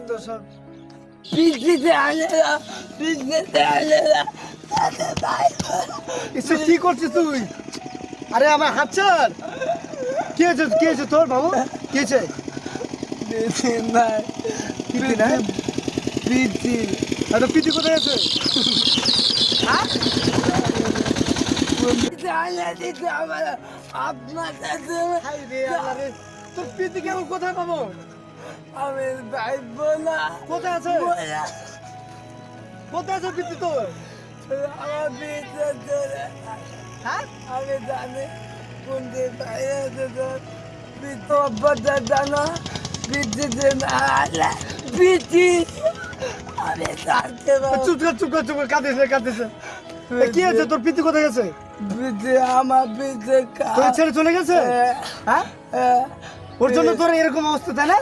তো সব পিছিতে আনে না, পিছিতে আনে না। আরে ভাই, এসব কি করছিস তুই? আরে আমার হাত ছাড়। কি হয়েছে তোর বাবু? কি হয়েছে? পিছি নাই, পিতি না? পিছি। আরে পিতি কোথায় আছে? হ্যাঁ? পিছি আনে দিতে আমার আপনার কাছে হাই রে আল্লাহ রে। তোর পিতি কেমন কোথায় পাবো? আমি ভাই বোনা কোথায় আছে? বোনা কোথায় আছে পিতি তোর? আমার পিছে ধরে হ্যাঁ? আমি জানি কোনটি ভাই আছে তোর পিছু অব্বটা জানা পিছিতে না আলে পিছি আমি জানতে পারবো চুপ কর কাঁদিস। কি আছে তোর পিতি কোথায় গেছে? পিছে আমার পিছে তোর ছেড়ে চলে গেছে? হ্যাঁ? ওর জন্য তোর এরকম অবস্থা তাই না?